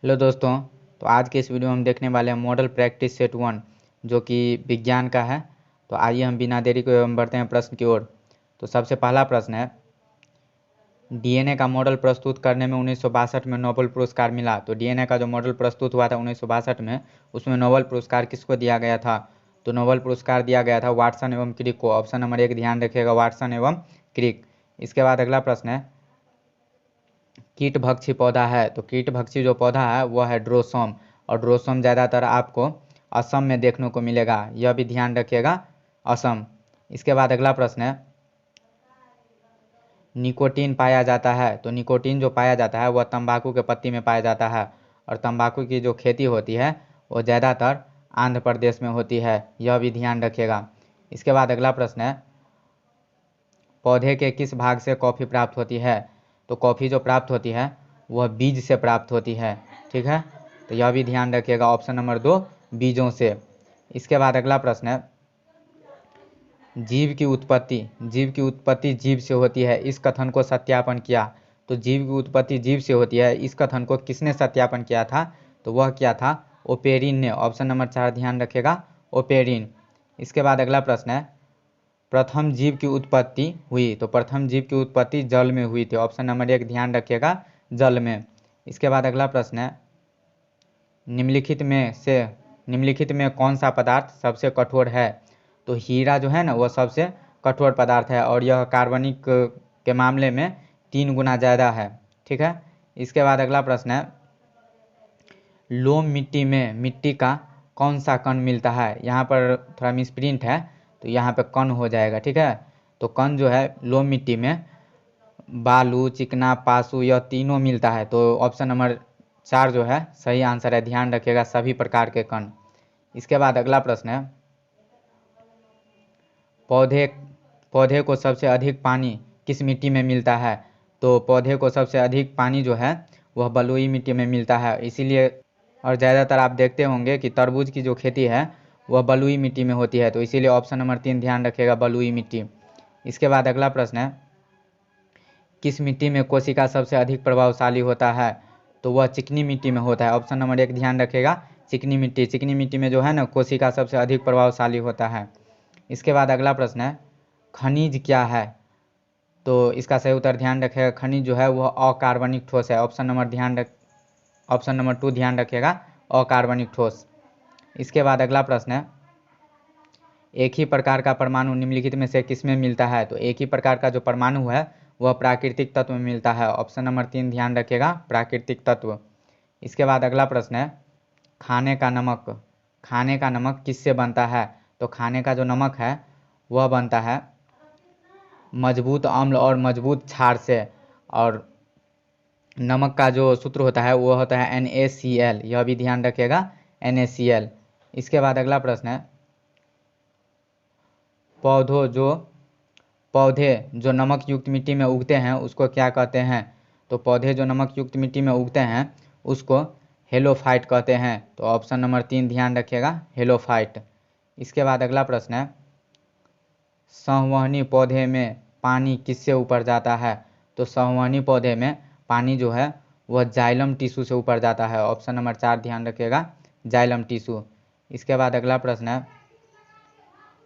Hello दोस्तों। तो आज के इस वीडियो में हम देखने वाले हैं मॉडल प्रैक्टिस सेट 1 जो कि विज्ञान का है। तो आइए हम बिना देरी को हम बढ़ते हैं प्रश्न की ओर। तो सबसे पहला प्रश्न है, डीएनए का मॉडल प्रस्तुत करने में 1962 में नोबेल पुरस्कार मिला। तो डीएनए का जो मॉडल प्रस्तुत हुआ था 1962 में, उसमें नोबेल पुरस्कार किसको दिया गया था? तो नोबेल पुरस्कार दिया गया था वाटसन एवं क्रिक को। ऑप्शन नंबर 1 ध्यान रखिएगा, वाटसन एवं क्रिक। इसके बाद अगला प्रश्न है, कीटभक्षी पौधा है। तो कीटभक्षी जो पौधा है वह है ड्रोसोम, और ड्रोसोम ज़्यादातर आपको असम में देखने को मिलेगा, यह भी ध्यान रखिएगा, असम। इसके बाद अगला प्रश्न है, निकोटीन पाया जाता है। तो निकोटीन जो पाया जाता है वह तंबाकू के पत्ती में पाया जाता है, और तंबाकू की जो खेती होती है वो ज़्यादातर आंध्र प्रदेश में होती है, यह भी ध्यान रखिएगा। इसके बाद अगला प्रश्न है, पौधे के किस भाग से कॉफ़ी प्राप्त होती है? तो कॉफ़ी जो प्राप्त होती है वह बीज से प्राप्त होती है, ठीक है। तो यह भी ध्यान रखिएगा, ऑप्शन नंबर 2 बीजों से। इसके बाद अगला प्रश्न है, जीव की उत्पत्ति जीव से होती है, इस कथन को सत्यापन किया। तो जीव की उत्पत्ति जीव से होती है, इस कथन को किसने सत्यापन किया था? तो वह क्या था? ओपेरिन ने। ऑप्शन नंबर 4 ध्यान रखिएगा, ओपेरिन। इसके बाद अगला प्रश्न है, प्रथम जीव की उत्पत्ति हुई। तो प्रथम जीव की उत्पत्ति जल में हुई थी। ऑप्शन नंबर 1 ध्यान रखिएगा, जल में। इसके बाद अगला प्रश्न है, निम्नलिखित में कौन सा पदार्थ सबसे कठोर है? तो हीरा जो है ना वह सबसे कठोर पदार्थ है, और यह कार्बनिक के मामले में 3 गुना ज़्यादा है, ठीक है। इसके बाद अगला प्रश्न है, लोम मिट्टी में मिट्टी का कौन सा कण मिलता है? यहाँ पर थोड़ा मिसप्रिंट है, तो यहाँ पे कण हो जाएगा, ठीक है। तो कण जो है लोम मिट्टी में बालू, चिकना, पासु, यह तीनों मिलता है। तो ऑप्शन नंबर 4 जो है सही आंसर है, ध्यान रखिएगा, सभी प्रकार के कण। इसके बाद अगला प्रश्न है, पौधे को सबसे अधिक पानी किस मिट्टी में मिलता है? तो पौधे को सबसे अधिक पानी जो है वह बलुई मिट्टी में मिलता है, इसीलिए, और ज़्यादातर आप देखते होंगे कि तरबूज की जो खेती है वह बलुई मिट्टी में होती है, तो इसीलिए ऑप्शन नंबर 3 ध्यान रखिएगा, बलुई मिट्टी। इसके बाद अगला प्रश्न है, किस मिट्टी में कोशिका सबसे अधिक प्रभावशाली होता है? तो वह चिकनी मिट्टी में होता है। ऑप्शन नंबर 1 ध्यान रखिएगा, चिकनी मिट्टी में जो है ना कोशिका सबसे अधिक प्रभावशाली होता है। इसके बाद अगला प्रश्न है, खनिज क्या है? तो इसका सही उत्तर ध्यान रखिएगा, खनिज जो है वह अकार्बनिक ठोस है। ऑप्शन नंबर 2 ध्यान रखिएगा, अकार्बनिक ठोस। इसके बाद अगला प्रश्न है, एक ही प्रकार का परमाणु निम्नलिखित में से किसमें मिलता है? तो एक ही प्रकार का जो परमाणु है वह प्राकृतिक तत्व में मिलता है। ऑप्शन नंबर 3 ध्यान रखिएगा, प्राकृतिक तत्व। इसके बाद अगला प्रश्न है, खाने का नमक किससे बनता है? तो खाने का जो नमक है वह बनता है मजबूत अम्ल और मजबूत क्षार से, और नमक का जो सूत्र होता है वो होता है NaCl, यह भी ध्यान रखिएगा, NaCl। इसके बाद अगला प्रश्न है, पौधे जो नमक युक्त मिट्टी में उगते हैं उसको क्या कहते हैं? तो पौधे जो नमक युक्त मिट्टी में उगते हैं उसको हेलोफाइट कहते हैं। तो ऑप्शन नंबर 3 ध्यान रखिएगा, हेलोफाइट। इसके बाद अगला प्रश्न है, संवहनी पौधे में पानी किससे ऊपर जाता है? तो संवहनी पौधे में पानी जो है वह जाइलम टिश्यू से ऊपर जाता है। ऑप्शन नंबर 4 ध्यान रखिएगा, जाइलम टिश्यू। इसके बाद अगला प्रश्न है,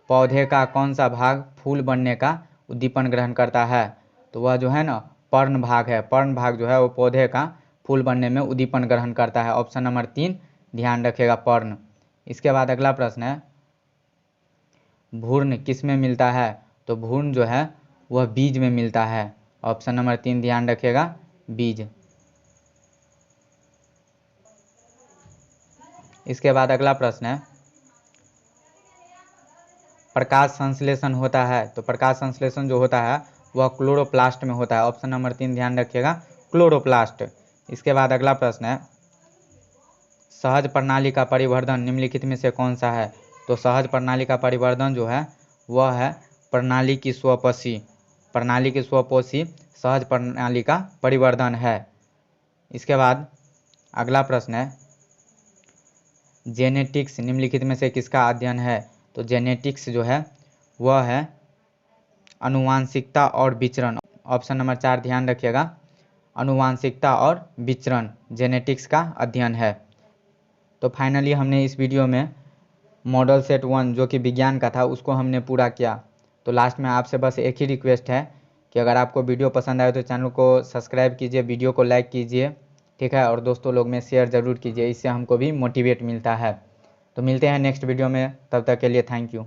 पौधे का कौन सा भाग फूल बनने का उद्दीपन ग्रहण करता है? तो वह जो है ना पर्ण भाग है, पर्ण भाग जो है वो पौधे का फूल बनने में उद्दीपन ग्रहण करता है। ऑप्शन नंबर 3 ध्यान रखिएगा, पर्ण। इसके बाद अगला प्रश्न है, भ्रूण किस में मिलता है? तो भ्रूण जो है वह बीज में मिलता है। ऑप्शन नंबर 3 ध्यान रखिएगा, बीज। इसके बाद अगला प्रश्न है, प्रकाश संश्लेषण होता है। तो प्रकाश संश्लेषण जो होता है वह क्लोरोप्लास्ट में होता है। ऑप्शन नंबर 3 ध्यान रखिएगा, क्लोरोप्लास्ट। इसके बाद अगला प्रश्न है, सहज प्रणाली का परिवर्धन निम्नलिखित में से कौन सा है? तो सहज प्रणाली का परिवर्धन जो है वह है प्रणाली की स्वपोषी सहज प्रणाली का परिवर्धन है। इसके बाद अगला प्रश्न है, जेनेटिक्स निम्नलिखित में से किसका अध्ययन है? तो जेनेटिक्स जो है वह है अनुवांशिकता और विचरण। ऑप्शन नंबर 4 ध्यान रखिएगा, आनुवांशिकता और विचरण जेनेटिक्स का अध्ययन है। तो फाइनली हमने इस वीडियो में मॉडल सेट 1 जो कि विज्ञान का था उसको हमने पूरा किया। तो लास्ट में आपसे बस एक ही रिक्वेस्ट है कि अगर आपको वीडियो पसंद आए तो चैनल को सब्सक्राइब कीजिए, वीडियो को लाइक कीजिए, ठीक है, और दोस्तों लोग में शेयर ज़रूर कीजिए, इससे हमको भी मोटिवेट मिलता है। तो मिलते हैं नेक्स्ट वीडियो में, तब तक के लिए थैंक यू।